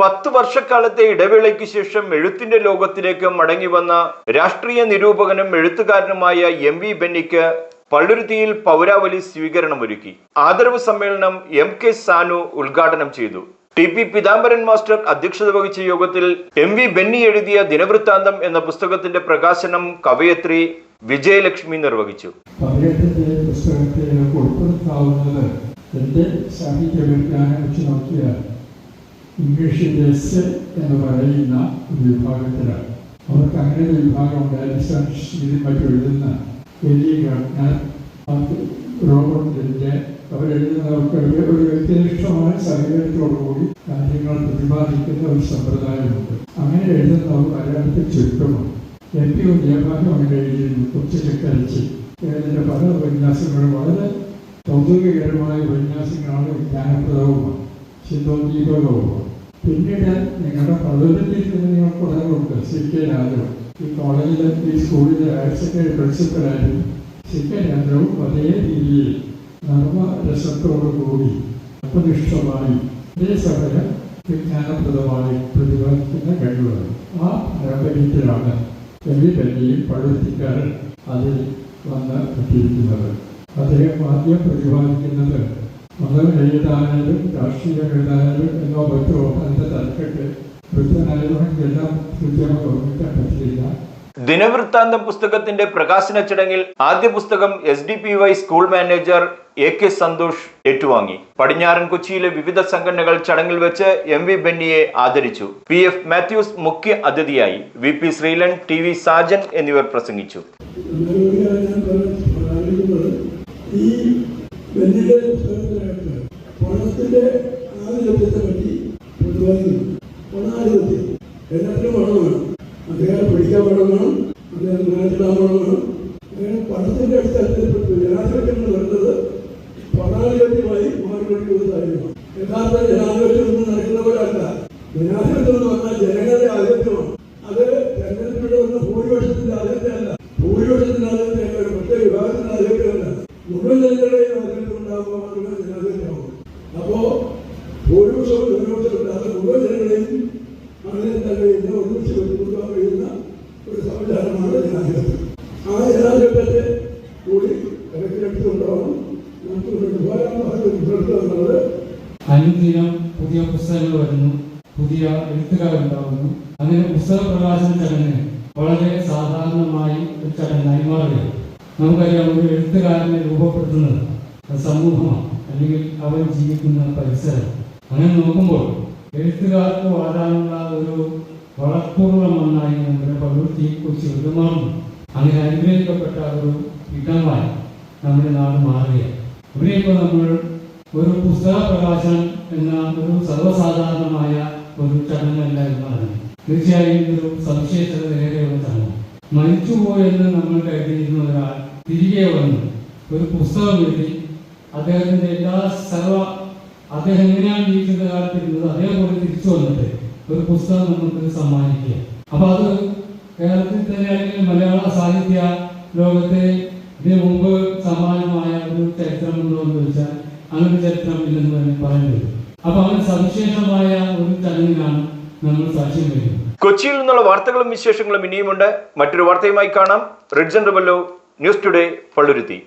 10 വർഷക്കാലത്തെ ഇടവേളയ്ക്ക് ശേഷം എഴുത്തിന്റെ ലോകത്തിലേക്ക് മടങ്ങി വന്ന രാഷ്ട്രീയ നിരൂപകനും എഴുത്തുകാരനുമായ MV ബെന്നിക്ക് പള്ളുരുത്തിയിൽ പൗരാവലി സ്വീകരണമൊരുക്കി. ആദരവ് സമ്മേളനം MK സാനു ഉദ്ഘാടനം ചെയ്തു. TP പിതാംബരൻ മാസ്റ്റർ അധ്യക്ഷത വഹിച്ച യോഗത്തിൽ MV ബെന്നി എഴുതിയ ദിനവൃത്താന്തം എന്ന പുസ്തകത്തിന്റെ പ്രകാശനം കവയത്രി വിജയലക്ഷ്മി നിർവഹിച്ചു. ഇംഗ്ലീഷിൻ്റെ എസ് എന്ന് പറയുന്ന ഒരു വിഭാഗത്തിലാണ്. അവർക്ക് അങ്ങനെ ഒരു വിഭാഗം ഉണ്ടായി മറ്റും എഴുതുന്ന വലിയ റോബോട്ടിൻ്റെ അവരെഴുതുന്നവർക്ക് ഒരു വ്യക്തിനിഷ്ഠമായ സമീപനത്തോടുകൂടി കാര്യങ്ങൾ പ്രതിപാദിക്കുന്ന ഒരു സമ്പ്രദായമുണ്ട്. അങ്ങനെ എഴുതുന്നവർ മലയാളത്തിൽ ചുരുക്കമാണ്. MP ജയഭാഗ്യം അങ്ങനെ എഴുതിയിരുന്നു. കൊച്ചുചക്കരിച്ച് ഇതിൻ്റെ പല ഉപന്യാസങ്ങളും വളരെ കൗതുകകരമായ ഉപന്യാസങ്ങളാണ്, ജ്ഞാനപ്രദവുമാണ്, ചിന്തോദ്ദീപകവുമാണ്. പിന്നീട് നിങ്ങളുടെ പള്ളുരുത്തിയിൽ നിങ്ങൾ കുടകളുണ്ട്. CK രാജു ഈ കോളേജിലെ ഈ സ്കൂളിലെ ഹയർ സെക്കൻഡറി പ്രിൻസിപ്പലായിരുന്നു. CK രാജുവും അതേ രീതിയിൽ നർമ്മരസത്തോടുകൂടി അപ്പനിഷ്ഠമായി അതേസമയം വിജ്ഞാനപ്രദമായി പ്രതിപാദിക്കുന്ന കഴിവുകൾ. ആ പാരമ്പര്യത്തിലാണ് MV ബെന്നിയും പള്ളുരുത്തിക്കാരൻ അതിൽ വന്ന് എത്തിയിരിക്കുന്നത്. അദ്ദേഹം ആദ്യം പ്രതിപാദിക്കുന്നത് മതം എഴുതാനായാലും രാഷ്ട്രീയം എഴുതാനായാലും എന്നോ പറ്റോ അതിൻ്റെ തലക്കെട്ട് വൃത്തനായതുകൊണ്ട് എല്ലാം കൃത്യമായി ഓർമ്മിക്കാൻ പറ്റില്ല. ദിനവൃത്താന്തം പുസ്തകത്തിന്റെ പ്രകാശന ചടങ്ങിൽ ആദ്യ പുസ്തകം SDPY school manager AK Santhosh ഏറ്റുവാങ്ങി. പടിഞ്ഞാറൻ കൊച്ചിയിലെ വിവിധ സംഘടനകൾ ചടങ്ങിൽ വെച്ച് MV ബെന്നിയെ ആദരിച്ചു. PF മാത്യൂസ് മുഖ്യ അതിഥിയായി. VP ശ്രീലൻ, TV സാജൻ എന്നിവർ പ്രസംഗിച്ചു. ബെന്നിയുടെ പുസ്തകത്തിനകത്ത് പണത്തിന്റെ ആധിപത്യത്തെ പറ്റി പ്രതിപാദിക്കുന്നു. പണാധിപത്യം എല്ലാത്തിനും പണം വേണം. അദ്ദേഹം പഠിക്കാൻ പണം വേണം, അദ്ദേഹം മനസ്സിലാൻ പണം വേണം. അദ്ദേഹം പണത്തിന്റെ അടിസ്ഥാനത്തിൽ ജനാധിപത്യം വരുന്നത് പണാധിപത്യമായി മാറിക്കൊണ്ടിരിക്കുന്ന കാര്യമാണ്. യഥാർത്ഥ ജനാധിപത്യം ഒന്നും നടക്കുന്നവരല്ല. ജനാധിപത്യം എന്ന് പറഞ്ഞാൽ ജനങ്ങളുടെ ആധിപത്യമാണ്. അത് തെരഞ്ഞെടുപ്പിലൂടെ വന്ന ഭൂരിപക്ഷത്തിന്റെ ആധിപത്യമല്ല. ഭൂരിപക്ഷത്തിന്റെ ആധിപത്യമല്ല, ഒരു പ്രത്യേക വിഭാഗത്തിന്റെ ആധിപത്യമല്ല. മുഴുവൻ ജനങ്ങളുടെയും ആധിപത്യം ഉണ്ടാകുമ്പോൾ മാത്രമേ ജനാധിപത്യമാകും. അപ്പോൾ ഭൂരിപക്ഷവും ന്യൂനപക്ഷമില്ലാതെ മുഴുവൻ ജനങ്ങളെയും അങ്ങനെ തന്നെ ഒരുമിച്ച് കൊണ്ടുപോകാൻ കഴിയുന്ന ഒരു സംവിധാനമാണ് ജനാധിപത്യം. ആ ജനാധിപത്യത്തെ കൂടി കണക്കിലെടുത്തുകൊണ്ടാണ് നമുക്ക് മുന്നോട്ട് അനുദിനം പുതിയ പുസ്തകങ്ങൾ വരുന്നു, പുതിയ എഴുത്തുകാരുണ്ടാവുന്നു. അങ്ങനെ പുസ്തക പ്രകാശന ചടങ്ങ് വളരെ സാധാരണമായി ഒരു ചടങ്ങായി മാറുകയാണ്. നമുക്കറിയാം, ഒരു എഴുത്തുകാരനെ രൂപപ്പെടുത്തുന്നത് സമൂഹമാണ്, അല്ലെങ്കിൽ അവൻ ജീവിക്കുന്ന പരിസരം. അങ്ങനെ നോക്കുമ്പോൾ എഴുത്തുകാർക്ക് വാഴാനുള്ള ഒരു വളർത്തുള്ള മണ്ണായി നമ്മുടെ പള്ളുരുത്തി കൊച്ചി ഒരുമാറുന്നു. അങ്ങനെ അനുഗ്രഹിക്കപ്പെട്ട ഒരു ഇടമായി നമ്മുടെ നാട് മാറുകയാണ്. ഇവിടെ ഇപ്പോൾ നമ്മൾ ഒരു പുസ്തക പ്രകാശനം എന്ന ഒരു സർവ്വസാധാരണമായ ഒരു ചടങ്ങല്ല എന്നാണ്. തീർച്ചയായും ഇതൊരു സവിശേഷതയേറെയുള്ള ചടങ്ങ്. മരിച്ചുപോയെന്ന് നമ്മൾ കരുതിയിരുന്ന ഒരാൾ തിരികെ വന്ന് ഒരു പുസ്തകം എഴുതി അദ്ദേഹത്തിൻ്റെ അദ്ദേഹം എങ്ങനെയാണ് ജീവിക്കുന്ന കാലത്തിരുന്നത് അതേപോലെ തിരിച്ചു വന്നിട്ട് ഒരു പുസ്തകം നമുക്ക് സമ്മാനിക്കുക. അപ്പോൾ അത് കേരളത്തിൽ തന്നെ അല്ലെങ്കിൽ മലയാള സാഹിത്യ ലോകത്തെ ഇതിനു മുമ്പ് സമാനമായ ഒരു ചരിത്രം ഉണ്ടോ എന്ന് ചോദിച്ചാൽ അങ്ങനെ ചരിത്രം ഇല്ലെന്ന് തന്നെ പറയേണ്ടി. അപ്പൊ അങ്ങനെ സവിശേഷമായ ഒരു ചടങ്ങിനാണ് നമ്മൾ സാക്ഷ്യം വഹിക്കുന്നത്. കൊച്ചിയിൽ നിന്നുള്ള വാർത്തകളും വിശേഷങ്ങളും ഇനിയുമുണ്ട്. മറ്റൊരു വാർത്തയുമായി കാണാം. റിഡ്ജൻ റിബല്ലോ, ന്യൂസ് ടുഡേ, പള്ളുരുത്തി.